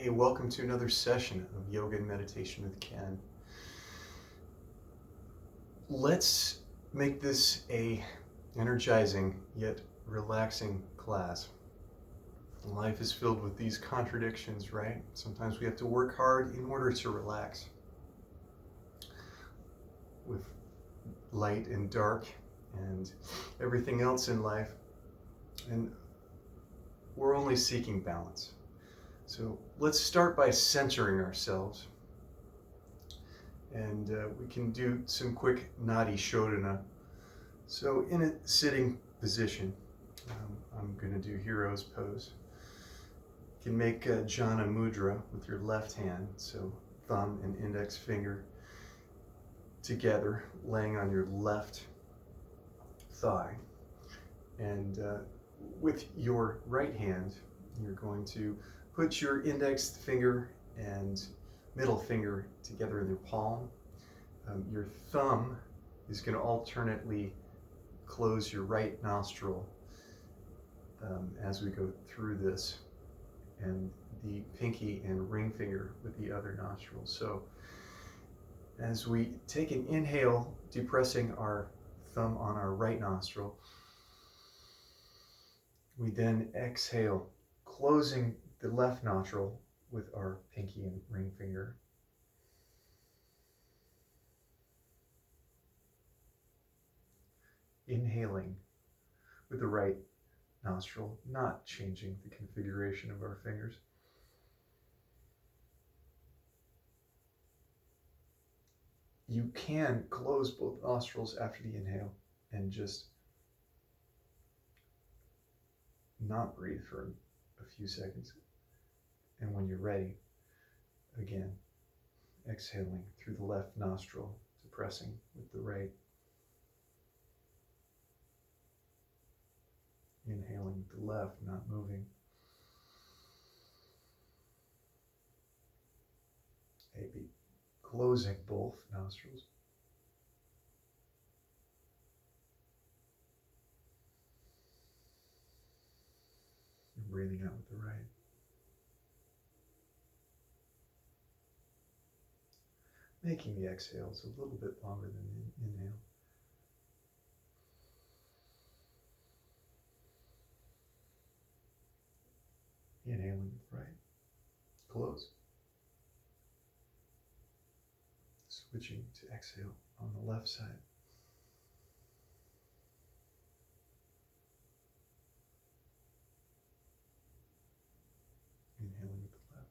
Hey, welcome to another session of Yoga and Meditation with Ken. Let's make this a energizing yet relaxing class. Life is filled with these contradictions, right? Sometimes we have to work hard in order to relax. With light and dark and everything else in life. And we're only seeking balance. So let's start by centering ourselves. And we can do some quick Nadi Shodhana. So in a sitting position, I'm going to do Hero's Pose. You can make Jhana Mudra with your left hand, so thumb and index finger together, laying on your left thigh. And with your right hand, you're going to put your index finger and middle finger together in your palm. Your thumb is going to alternately close your right nostril as we go through this, and the pinky and ring finger with the other nostril. So as we take an inhale, depressing our thumb on our right nostril, we then exhale, closing the left nostril with our pinky and ring finger. Inhaling with the right nostril, not changing the configuration of our fingers. You can close both nostrils after the inhale and just not breathe for a few seconds. And when you're ready, again, exhaling through the left nostril, depressing with the right. Inhaling with the left, not moving. Maybe closing both nostrils. And breathing out with the right. Making the exhales a little bit longer than the inhale. Inhaling with the right. Close. Switching to exhale on the left side. Inhaling with the left.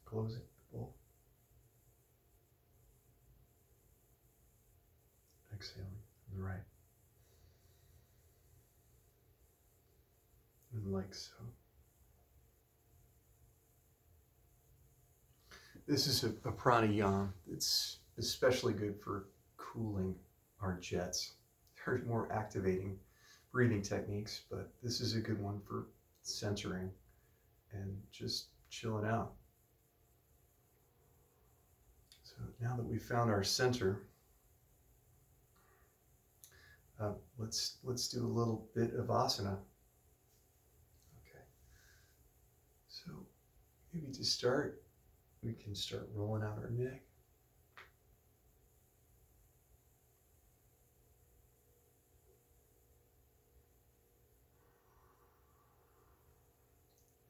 Closing the both. Exhaling from the right. And like so. This is a pranayama. It's especially good for cooling our jets. There's more activating breathing techniques, but this is a good one for centering and just chilling out. So now that we've found our center, let's do a little bit of asana. Okay. So maybe to start, we can start rolling out our neck.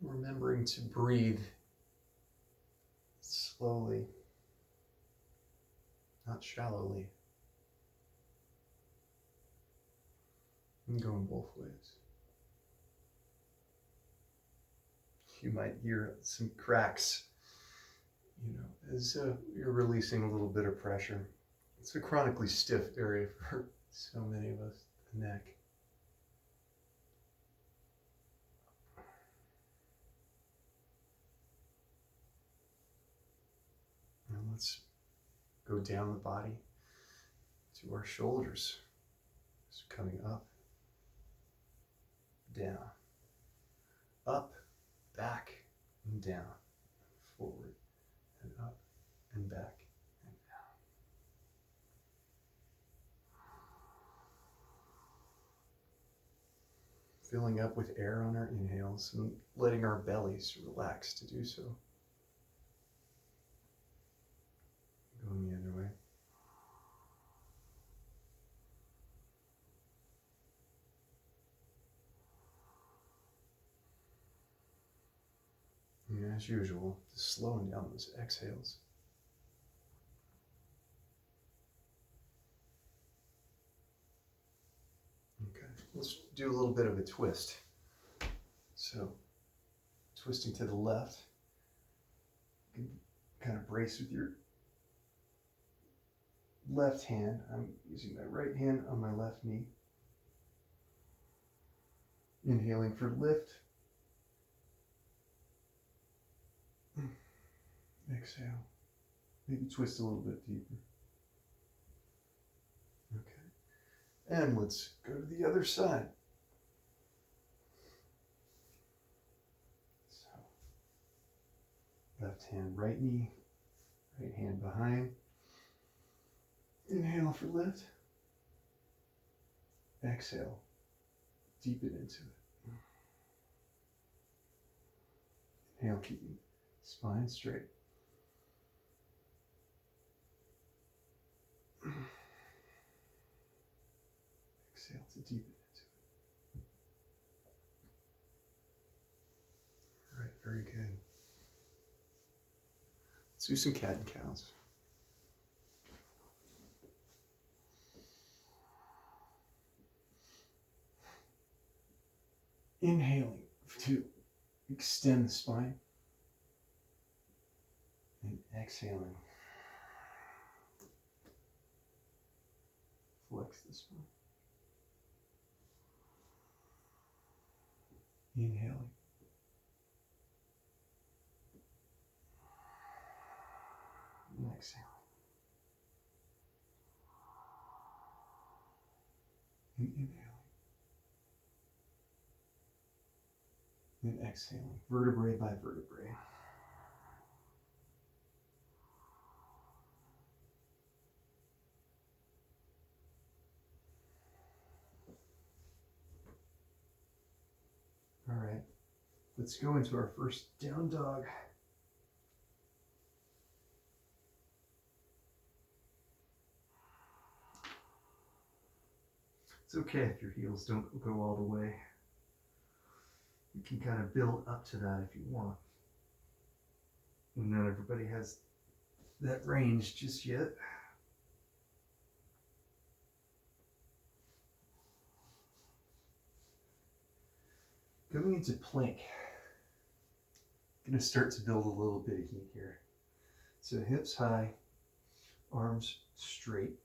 Remembering to breathe slowly, not shallowly. And going both ways. You might hear some cracks, as you're releasing a little bit of pressure. It's a chronically stiff area for so many of us, the neck. Now let's go down the body to our shoulders. So coming up, down, up, back, and down, forward, and up, and back, and down. filling up with air on our inhales and letting our bellies relax to do so. Going the other way. And as usual, just slowing down those exhales. Okay, let's do a little bit of a twist. So, twisting to the left, you can kind of brace with your left hand. I'm using my right hand on my left knee. Inhaling for lift. Exhale. Maybe twist a little bit deeper. Okay. And let's go to the other side. So, left hand, right knee, right hand behind. Inhale for lift. Exhale. Deepen into it. Inhale, keeping spine straight. Exhale to deepen into it. All right, very good. Let's do some cat and cows. Inhaling to extend the spine. And exhaling. Flex the spine. Inhaling. And exhaling. And inhaling. And exhaling, vertebrae by vertebrae. All right, let's go into our first down dog. It's okay if your heels don't go all the way. You can kind of build up to that if you want. And not everybody has that range just yet. Going into plank. I'm going to start to build a little bit of heat here. So hips high, arms straight,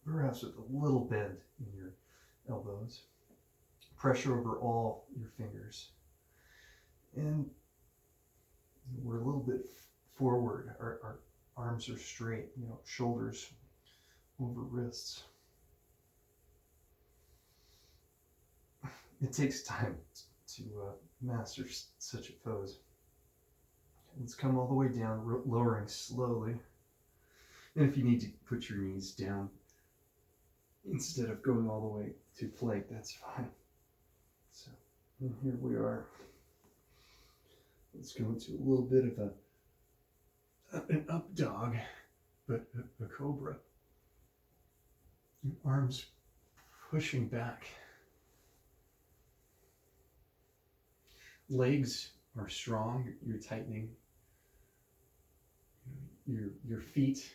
perhaps with a little bend in your elbows. Pressure over all your fingers. And we're a little bit forward. Our arms are straight, shoulders over wrists. It takes time to master such a pose. Let's come all the way down, lowering slowly. And if you need to put your knees down instead of going all the way to plank, that's fine. So, and here we are. Let's go into a little bit of an up dog, but a cobra. Arms pushing back. Legs are strong. You're tightening your feet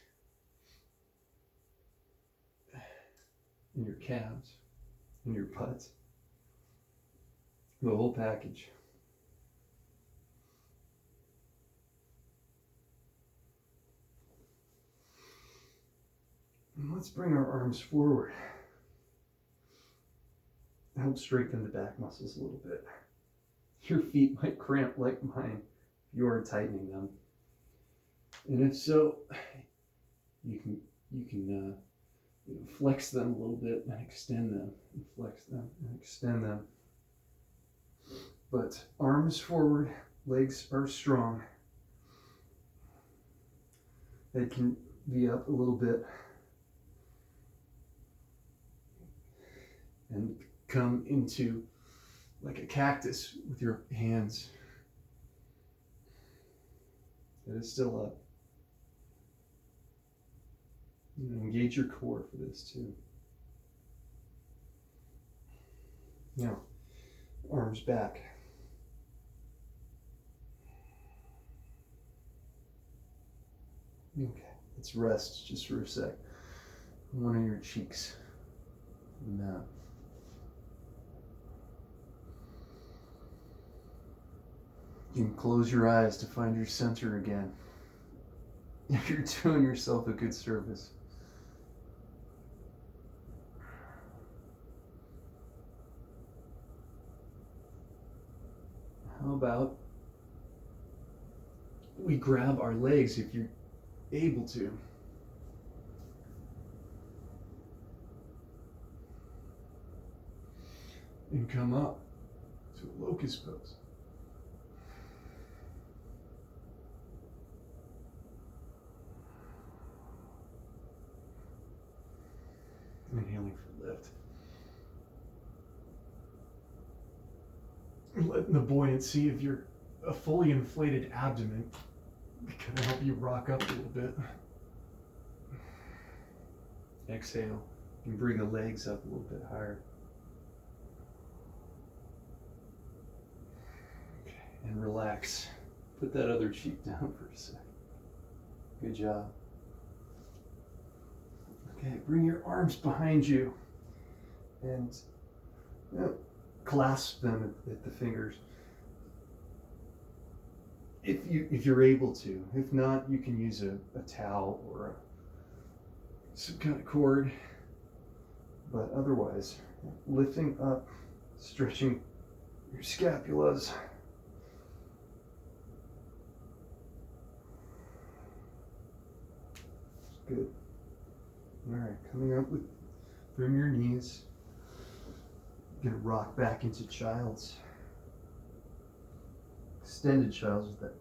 and your calves and your butts. The whole package. And let's bring our arms forward. Help strengthen the back muscles a little bit. Your feet might cramp like mine if you are tightening them. And if so, you can flex them a little bit and extend them, and flex them and extend them. But arms forward, legs are strong. Head can be up a little bit. And come into like a cactus with your hands. It is still up. Engage your core for this too. Now, arms back. Okay, let's rest just for a sec. One of your cheeks. Now. You can close your eyes to find your center again. You're doing yourself a good service. How about we grab our legs if you're able to. And come up to a locust pose. Inhaling for lift. Letting the buoyancy of your fully inflated abdomen kind of help you rock up a little bit. Exhale. You can bring the legs up a little bit higher. Okay, and relax. Put that other cheek down for a sec. Good job. Okay, bring your arms behind you and clasp them at the fingers. If you're able to. If not, you can use a towel or some kind of cord. But otherwise, lifting up, stretching your scapulas. Good. All right, coming up from your knees. You're gonna rock back into child's. Extended child's with that.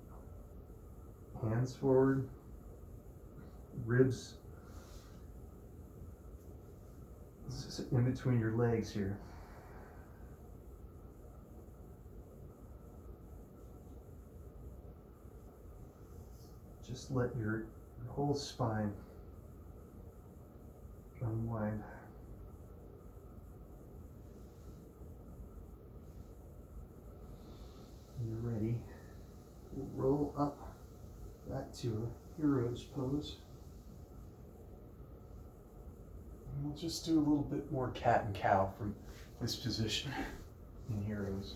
Hands forward, ribs in between your legs here. Just let your whole spine unwind. When you're ready, we'll roll up back to a hero's pose. And we'll just do a little bit more cat and cow from this position in heroes.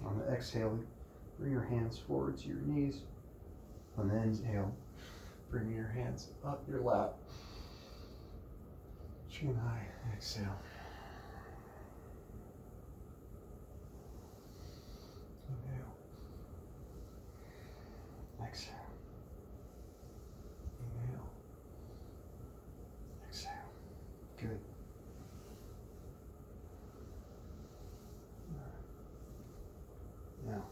On the exhale, bring your hands forward to your knees. On the inhale, bring your hands up your lap. Chin high, exhale. Inhale. Exhale. Inhale. Exhale. Good. Now,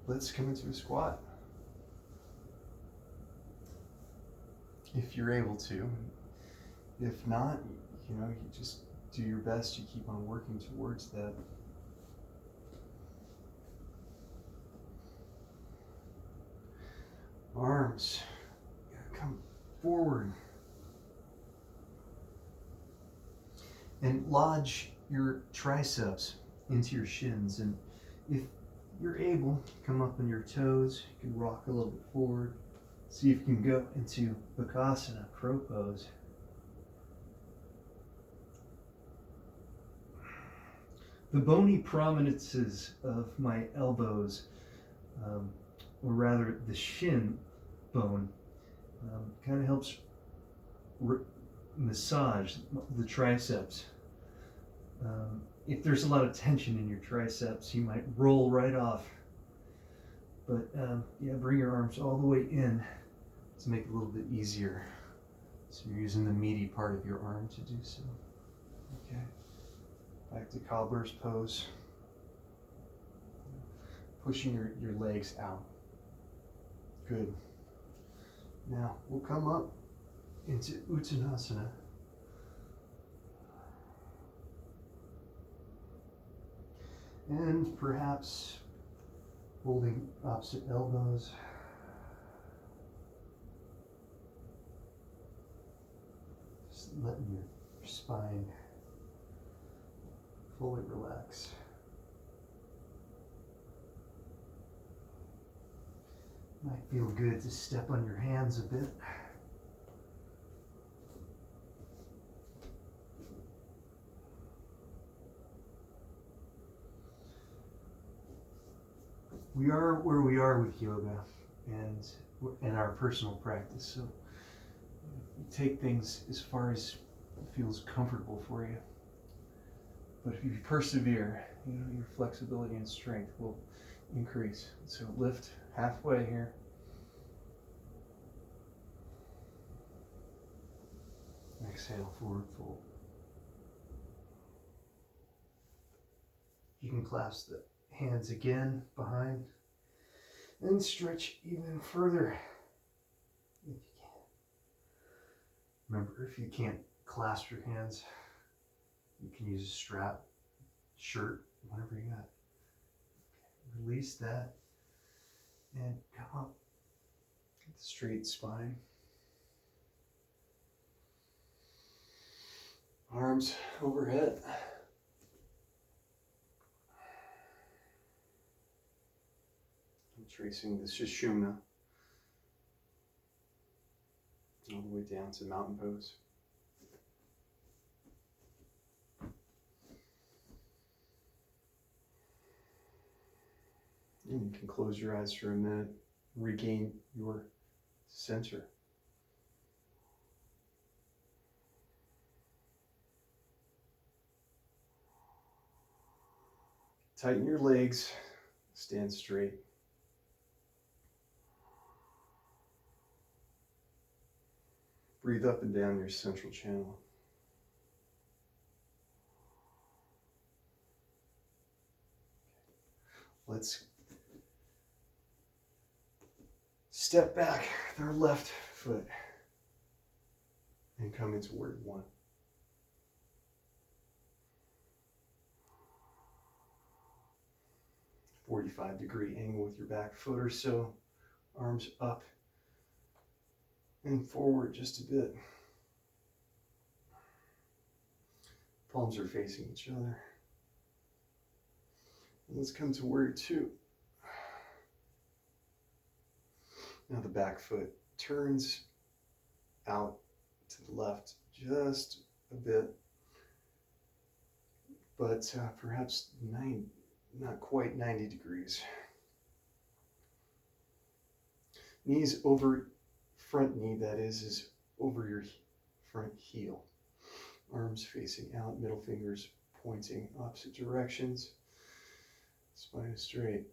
let's come into a squat. If you're able to. If not, you just do your best. You keep on working towards that. Arms come forward and lodge your triceps into your shins. And if you're able, come up on your toes. You can rock a little bit forward. See if you can go into Bakasana, crow pose. The bony prominences of my elbows, or rather the shin bone, kind of helps massage the triceps. If there's a lot of tension in your triceps, you might roll right off. But yeah, bring your arms all the way in to make it a little bit easier. So you're using the meaty part of your arm to do so. Okay. Back to cobbler's pose. Pushing your legs out. Good. Now we'll come up into Uttanasana. And perhaps holding opposite elbows. Just letting your spine fully relax. Might feel good to step on your hands a bit. We are where we are with yoga and in our personal practice, so you take things as far as it feels comfortable for you. But if you persevere, your flexibility and strength will increase. So lift halfway here. Exhale, forward fold. You can clasp the hands again behind and stretch even further if you can. Remember, if you can't clasp your hands, you can use a strap, shirt, whatever you got. Release that and come up. Get the straight spine. Arms overhead. I'm tracing the Sushumna all the way down to mountain pose. And you can close your eyes for a minute, regain your center. Tighten your legs, stand straight. Breathe up and down your central channel. Let's step back with our left foot and come into word one. A 45-degree angle with your back foot or so, arms up and forward just a bit. Palms are facing each other. And let's come to word two. Now the back foot turns out to the left just a bit, but perhaps not quite 90 degrees. Knees over, front knee that is over your front heel. Arms facing out, middle fingers pointing opposite directions. Spine is straight.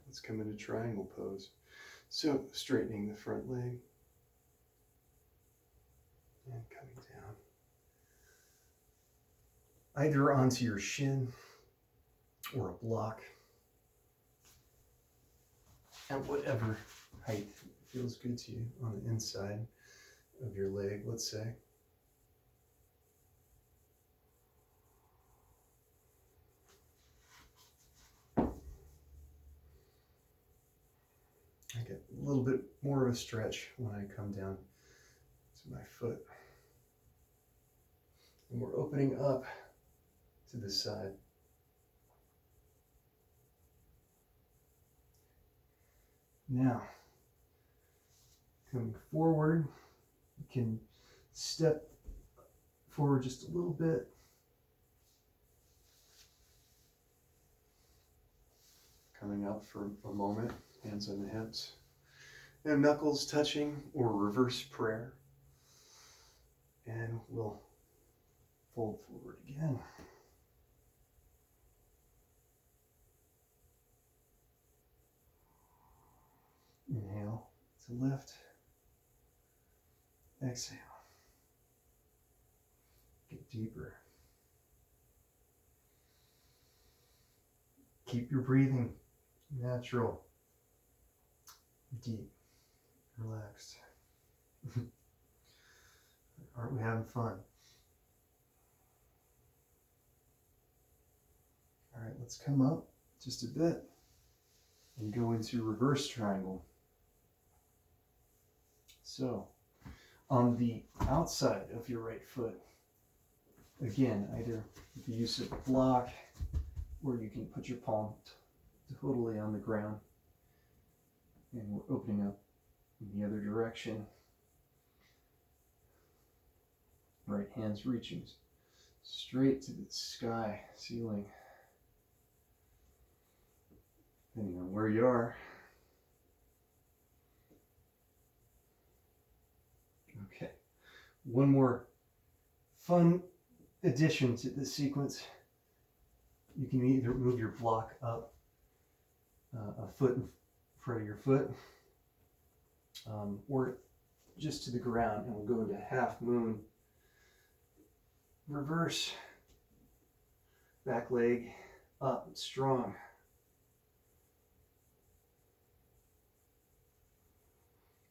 Let's come into triangle pose. So straightening the front leg and coming down. Either onto your shin or a block at whatever height feels good to you on the inside of your leg, let's say. I get a little bit more of a stretch when I come down to my foot. And we're opening up to the side. Now, coming forward, you can step forward just a little bit. Coming up for a moment. Hands on the hips, and knuckles touching or reverse prayer. And we'll fold forward again. Inhale to lift. Exhale. Get deeper. Keep your breathing natural. Deep, relaxed. Aren't we having fun? All right, let's come up just a bit and go into reverse triangle. So, on the outside of your right foot, again, either with the use of a block, or you can put your palm totally on the ground, and we're opening up in the other direction. Right hand's reaching straight to the sky, ceiling, depending on where you are. Okay, one more fun addition to this sequence. You can either move your block up a foot in front of your foot, or just to the ground, and we'll go into half moon. Reverse, back leg up, strong.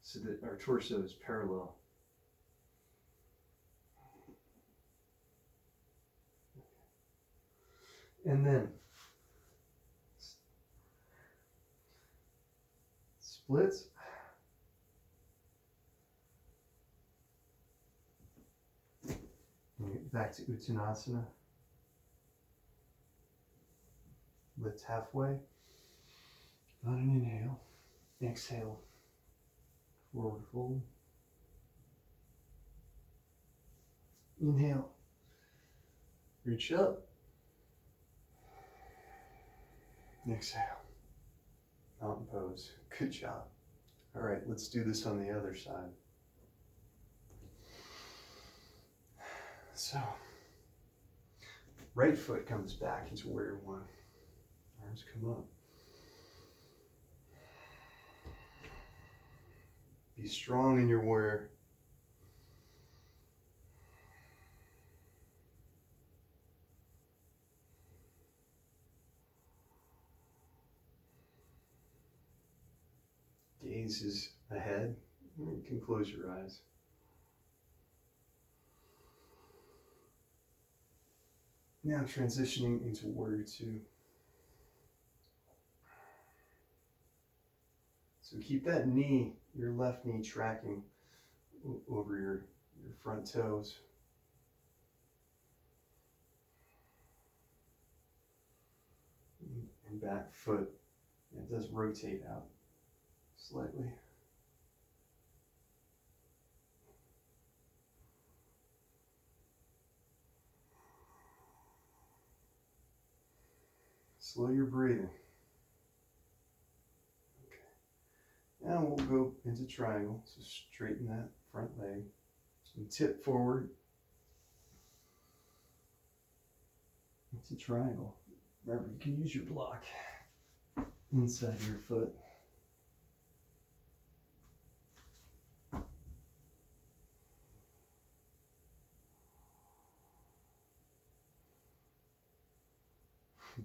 So that our torso is parallel. And then splits. Back to Uttanasana. Lift halfway. On an inhale. Exhale. Forward fold. Inhale. Reach up. Exhale. Mountain pose. Good job. All right, let's do this on the other side. So, right foot comes back into warrior one. Arms come up. Be strong in your warrior. Gaze is ahead. You can close your eyes. Now transitioning into warrior two. So keep that knee, your left knee, tracking over your front toes. And back foot. It does rotate out slightly. Slow your breathing. Okay. Now we'll go into triangle. So straighten that front leg and tip forward into triangle. Remember, you can use your block inside your foot.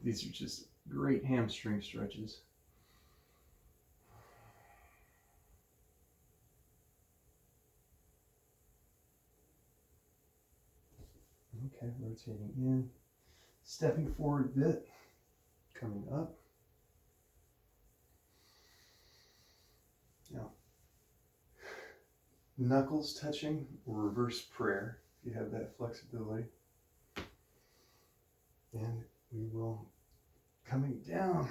These are just great hamstring stretches. Okay, rotating in, stepping forward a bit, coming up. Now, knuckles touching or reverse prayer, if you have that flexibility. And we will, coming down,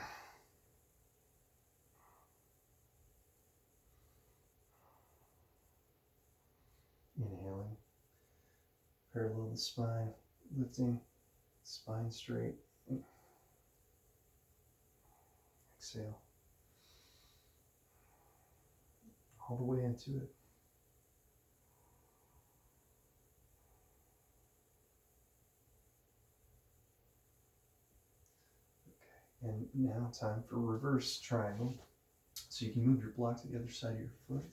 inhaling, parallel the spine, lifting, spine straight. Exhale. All the way into it. Okay, and now time for reverse triangle. So you can move your block to the other side of your foot.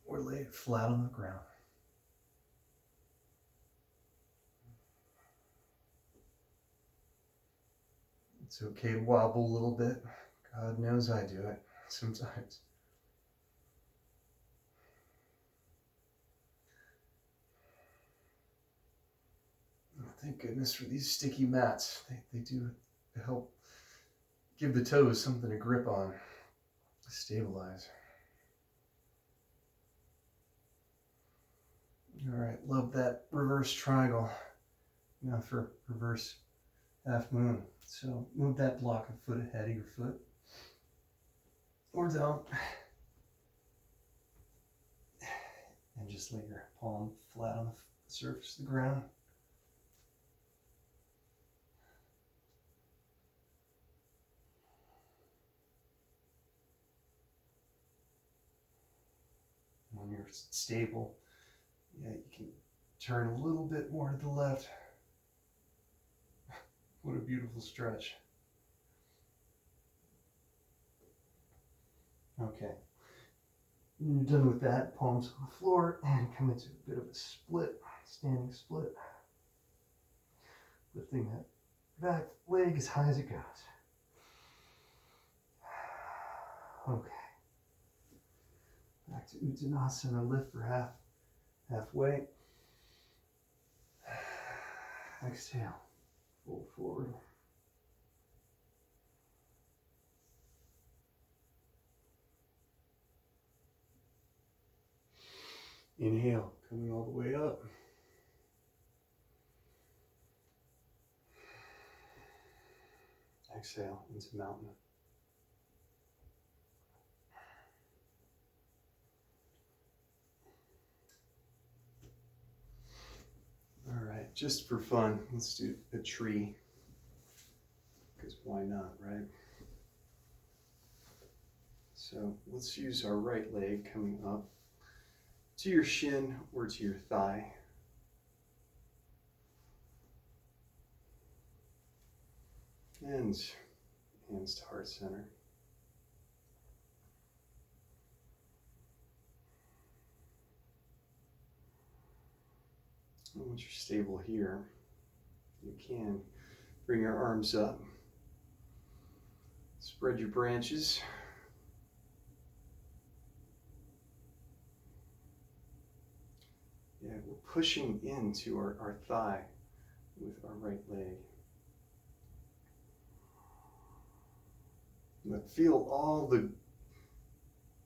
Or lay it flat on the ground. It's okay to wobble a little bit. God knows I do it sometimes. Thank goodness for these sticky mats. They do help give the toes something to grip on, stabilize. All right, love that reverse triangle. Now for reverse half moon. So move that block a foot ahead of your foot, or down, and just lay your palm flat on the surface of the ground. When you're stable, yeah, you can turn a little bit more to the left. What a beautiful stretch. Okay. When you're done with that, palms on the floor and come into a bit of a split, standing split. Lifting that back leg as high as it goes. Okay. Back to Uttanasana, lift for halfway. Exhale, fold forward. Inhale, coming all the way up. Exhale into mountain. All right, just for fun, let's do a tree, because why not, right? So let's use our right leg coming up to your shin or to your thigh. And hands to heart center. And once you're stable here, you can bring your arms up. Spread your branches. Yeah, we're pushing into our thigh with our right leg. But feel all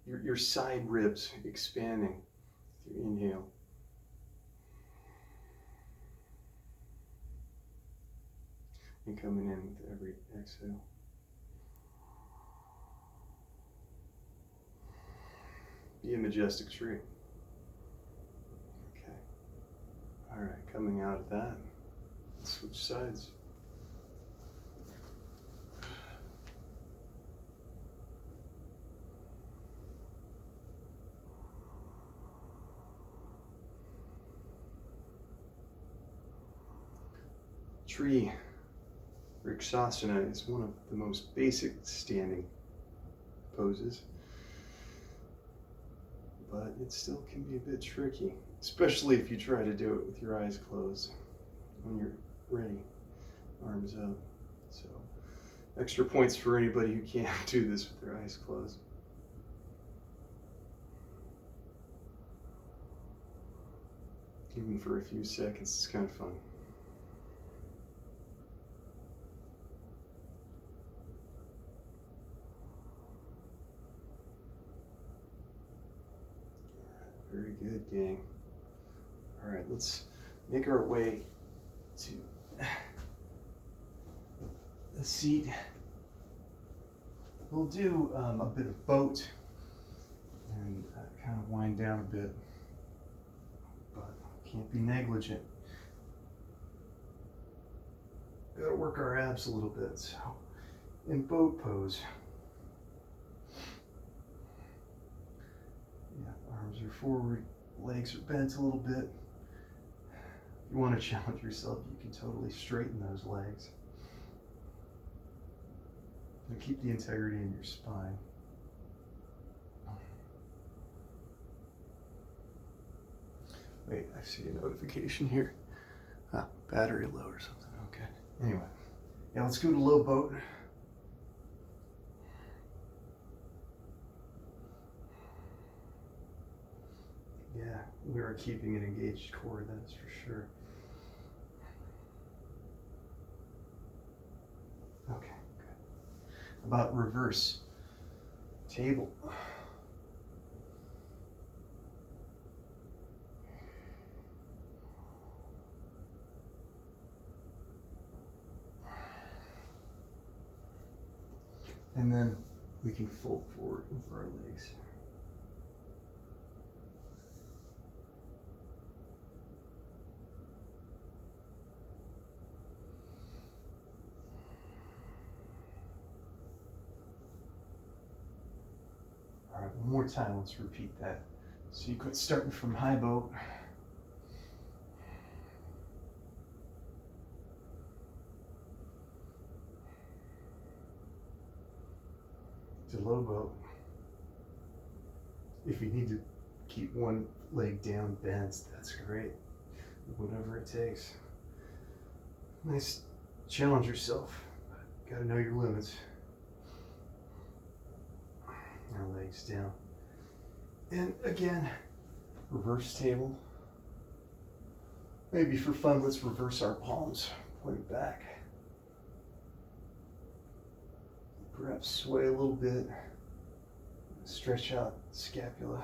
your side ribs expanding through inhale. And coming in with every exhale. Be a majestic tree. Okay. All right, coming out of that, switch sides. Tree Vrikshasana is one of the most basic standing poses, but it still can be a bit tricky, especially if you try to do it with your eyes closed when you're ready, arms up. So extra points for anybody who can't do this with their eyes closed. Even for a few seconds, it's kind of fun. Very good, gang. All right, let's make our way to the seat. We'll do a bit of boat and kind of wind down a bit, but can't be negligent. Gotta work our abs a little bit. So in boat pose, arms are forward, legs are bent a little bit. If you want to challenge yourself, you can totally straighten those legs. And keep the integrity in your spine. Wait, I see a notification here. Battery low or something. Okay. Anyway, yeah, let's go to low boat. Yeah, we are keeping an engaged core, that's for sure. Okay, good. About reverse table. And then we can fold forward over our legs. All right, one more time, let's repeat that. So you quit starting from high boat. To low boat. If you need to keep one leg down bent, that's great. Whatever it takes. Nice, challenge yourself. Gotta know your limits. Our legs down. And again, reverse table. Maybe for fun, let's reverse our palms, point back. Perhaps sway a little bit. Stretch out scapula.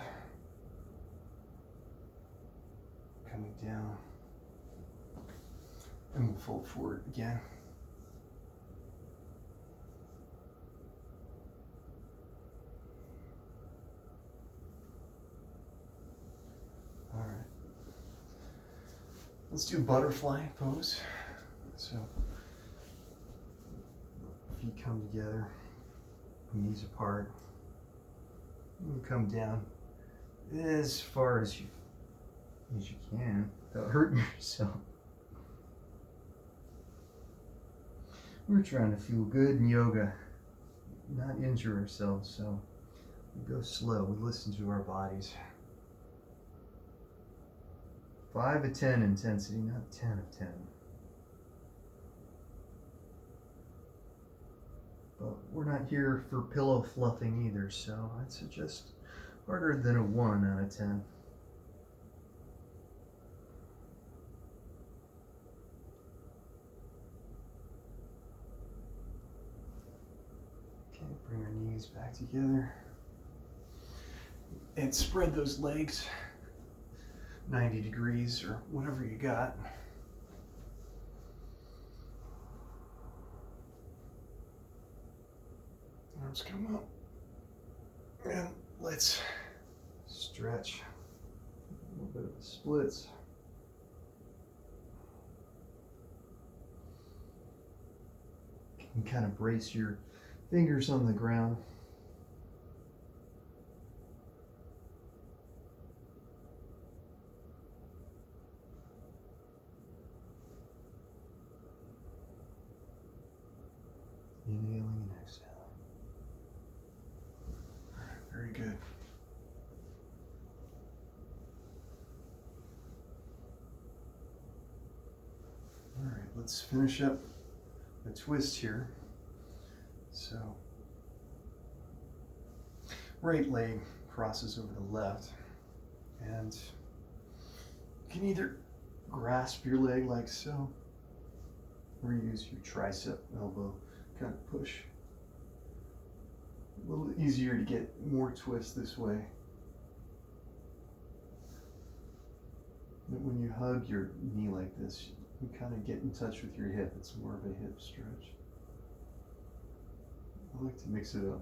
Coming down. And we'll fold forward again. All right. Let's do butterfly pose. So feet come together, knees apart. You come down as far as you can without hurting yourself. We're trying to feel good in yoga, not injure ourselves, so we go slow. We listen to our bodies. 5 of 10 intensity, not 10 of 10. But we're not here for pillow fluffing either, so I'd suggest harder than a 1 out of 10. Okay, bring our knees back together. And spread those legs 90 degrees or whatever you got. Arms come up. And let's stretch. A little bit of a splits. You can kind of brace your fingers on the ground. Inhaling and exhaling. All right, very good. All right, let's finish up the twist here. So, right leg crosses over the left, and you can either grasp your leg like so, or use your tricep elbow, kind of push. A little easier to get more twist this way. But when you hug your knee like this, you kind of get in touch with your hip. It's more of a hip stretch. I like to mix it up.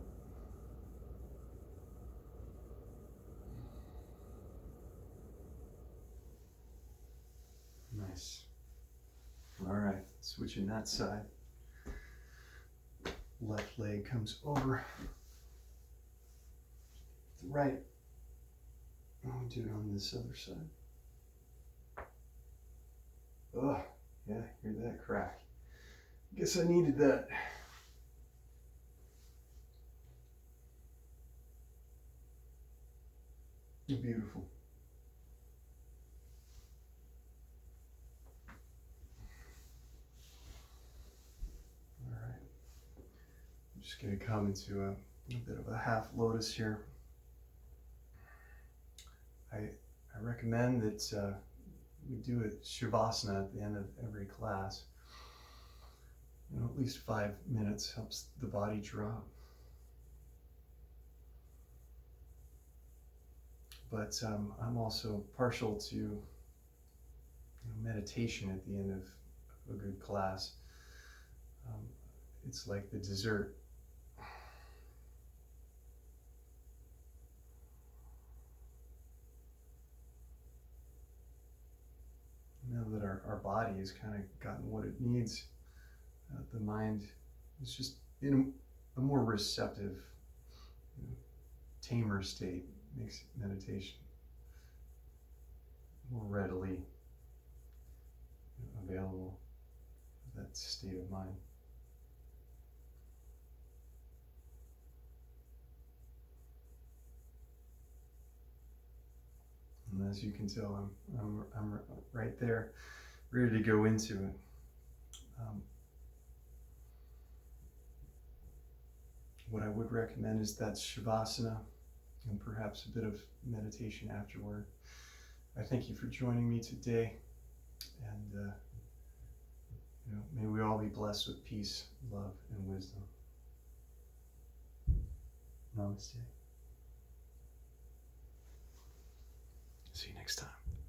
Nice. All right, switching that side. Left leg comes over the right. I'll do it on this other side. Oh, yeah, hear that crack. Guess I needed that. Beautiful. All right. I'm just going to come into a bit of a half lotus here. I recommend that we do a Shavasana at the end of every class. You know, at least 5 minutes helps the body drop. But I'm also partial to meditation at the end of a good class. It's like the dessert. Now that our body has kind of gotten what it needs, the mind is just in a more receptive, tamer state. Makes meditation more readily available, that state of mind. And as you can tell, I'm right there, ready to go into it. What I would recommend is that Shavasana and perhaps a bit of meditation afterward. I thank you for joining me today, and may we all be blessed with peace, love, and wisdom. Namaste. See you next time.